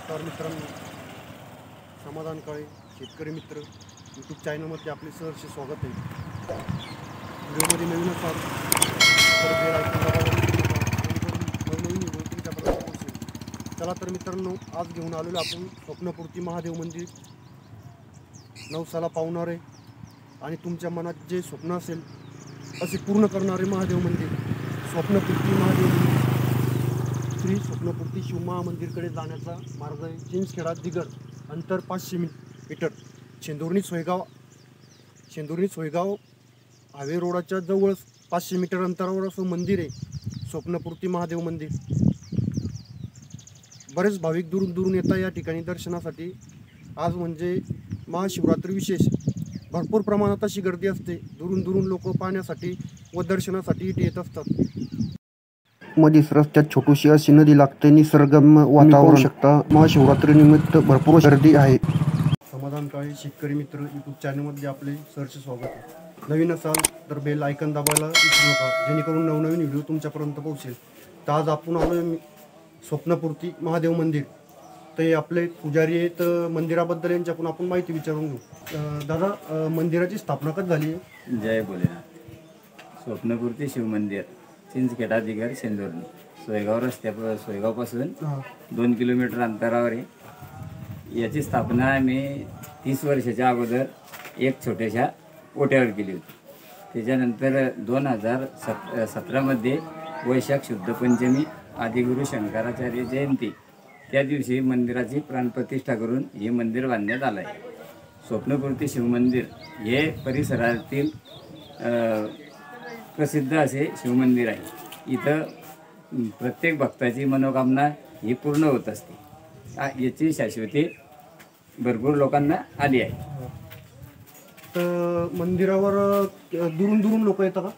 नमस्कार मित्रांनो, समाधान काळे शेतकरी मित्र यूट्यूब चॅनलमध्ये आपले सहर्ष स्वागत आहे. व्हिडिओमध्ये नवीन असाल तर बेल आयकॉन दाबायला नवनवीन व्हिडिओ तुमच्यापर्यंत पोहोचेल. चला तर मित्रांनो, आज घेऊन आलेलो आपण स्वप्नपूर्ती महादेव मंदिर नवसाला पावणारे आणि तुमच्या मनात जे स्वप्न असेल असे पूर्ण करणारे महादेव मंदिर स्वप्नपूर्ती महादेव मंदिर. श्री स्वप्नपूर्ती शिवमहा मंदिरकडे जाण्याचा मार्ग आहे. चिंचखेडा दिगर, अंतर 500 मीटर. शेंदुर्णी सोयगाव हायवे रोडाच्या जवळ 500 मीटर अंतरावर असं मंदिर आहे, स्वप्नपूर्ती महादेव मंदिर. बरेच भाविक दुरून दुरून येतात या ठिकाणी दर्शनासाठी. आज म्हणजे महाशिवरात्री विशेष भरपूर प्रमाणात अशी गर्दी असते. दुरून दुरून लोक पाहण्यासाठी व दर्शनासाठी इथे येत असतात. मधीच रस्त्यात छोटीशी अशी नदी लागते. निसर्गरम्य वातावरण शकता. महाशिवरात्री निमित्त भरपूर गर्दी आहे. समाधान काळे शेतकरी मित्र यूट्यूब चॅनलमध्ये आपले सहर्ष स्वागत आहे. नवीन असाल तर बेल आयकॉन दाबायला विसरू नका, जेणेकरून नवनवीन व्हिडिओ तुमच्यापर्यंत पोहोचेल. तर आज आपण आलो स्वप्नपूर्ती महादेव मंदिर. ते आपले पुजारी आहेत. मंदिराबद्दल यांच्याकडून आपण माहिती विचारून घेऊ. दादा, मंदिराची स्थापना कधी झाली आहे? जय भोलेनाथ. स्वप्नपूर्ती शिवमंदिर, चिंचखेडा दिगर, शेंदुर्णी सोयगावपासून 2 किलोमीटर अंतरावर आहे. याची स्थापना आम्ही 30 वर्षाच्या अगोदर एक छोट्याशा ओट्यावर केली होती. त्याच्यानंतर 2017मध्ये वैशाख शुद्ध पंचमी आदिगुरु शंकराचार्य जयंती त्या दिवशी मंदिराची प्राणप्रतिष्ठा करून हे मंदिर बांधण्यात आलं आहे. स्वप्नपूर्ती शिवमंदिर हे परिसरातील प्रसिद्ध असे शिवमंदिर आहे. इथं प्रत्येक भक्ताची मनोकामना ही पूर्ण होत असते. याची शाश्वती भरपूर लोकांना आली आहे. तर मंदिरावर दुरून दुरून लोक येतात का?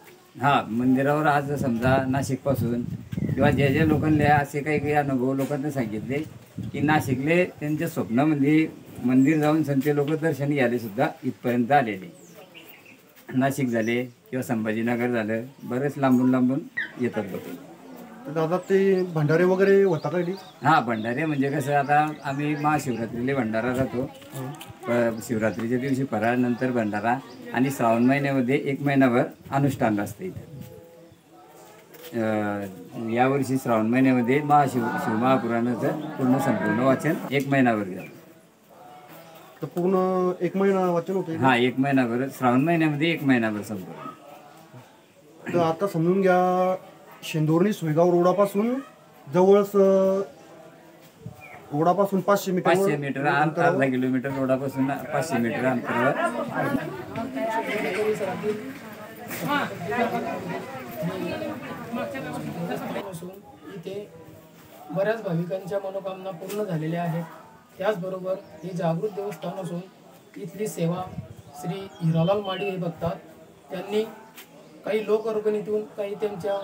हां, मंदिरावर आज समजा नाशिकपासून किंवा ज्या लोकांना असे काही अनुभव लोकांना सांगितले की नाशिकले त्यांच्या स्वप्नामध्ये मंदिर जाऊन संते लोक दर्शन घ्यायला सुद्धा इथपर्यंत आलेले. नाशिक झाले किंवा संभाजीनगर झालं, बरेच लांबून येतात लोक. दादा, ते भंडारे वगैरे होता का? हां, भंडारे म्हणजे कसं, आता आम्ही महाशिवरात्रीला भंडारा राहतो. शिवरात्रीच्या दिवशी फराळानंतर भंडारा आणि श्रावण महिन्यामध्ये 1 महिनाभर अनुष्ठान असतं इथं. यावर्षी श्रावण महिन्यामध्ये शिवमहापुराणाचं संपूर्ण वाचन 1 महिनाभर झालं. तर पूर्ण 1 महिना वाचन होते? हां, 1 महिनाभर, श्रावण महिन्यामध्ये 1 महिनाभर संपूर्ण. तर आता समजून घ्या, शेंदुर्णी सोयगाव रोडापासून जवळच 500 मीटर अर्धा किलोमीटर रोडापासून 500 मीटर अंतरावर. इथे बऱ्याच भाविकांच्या मनोकामना पूर्ण झालेल्या आहेत. त्याचबरोबर हे जागृत देवस्थान असून इथली सेवा श्री हिरालाल माडी हे बघतात. त्यांनी काही लोकवर्गणीतून काही त्यांच्या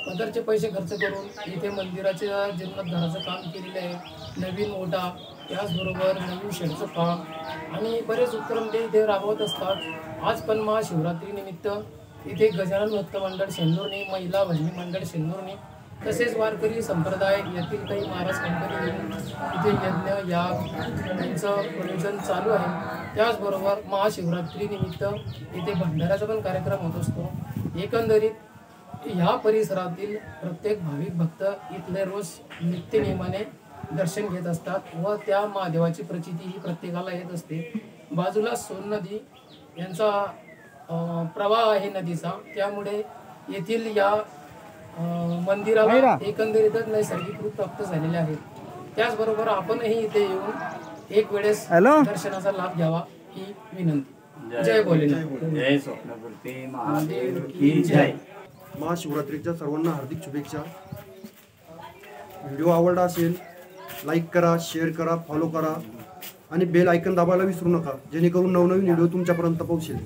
पदरचे पैसे खर्च करून इथे मंदिराच्या जीर्णोद्धाराचं काम केलेलं आहे. नवीन ओटा, त्याचबरोबर नवीन शेडचं काम आणि बरेच उपक्रम ते इथे राबवत असतात. आज पण महाशिवरात्रीनिमित्त इथे गजानन भक्त मंडळ शेंदुर्णी, महिला भजनी मंडळ शेंदुर्णी, तसेच वारकरी संप्रदाय यातील काही महाराज कंपनी येऊन इथे यज्ञ याग यांचं प्रयोजन चालू आहे. त्याचबरोबर महाशिवरात्रीनिमित्त इथे भंडाऱ्याचा पण कार्यक्रम होत असतो. एकंदरीत ह्या परिसरातील प्रत्येक भाविक भक्त इथले रोज नित्यनेमाने दर्शन घेत असतात व त्या महादेवाची प्रचिती ही प्रत्येकाला येत असते. बाजूला सोन नदी यांचा प्रवाह आहे नदीचा, त्यामुळे येथील या मंदिराला एकंदरीतच नैसर्गिक रूप प्राप्त झालेले आहे. त्याचबरोबर आपणही इथे येऊन एक वेळेस दर्शनाचा लाभ घ्यावा ही विनंती. जय भोलेनाथ. जय स्वप्नपूर्ती महादेव की जय. महाशिवरात्रीच्या सर्वांना हार्दिक शुभेच्छा. व्हिडिओ आवडला असेल लाईक करा, शेअर करा, फॉलो करा आणि बेल आयकॉन दाबायला विसरू नका, जेणेकरून नवनवीन व्हिडिओ तुमच्यापर्यंत पोहोचेल.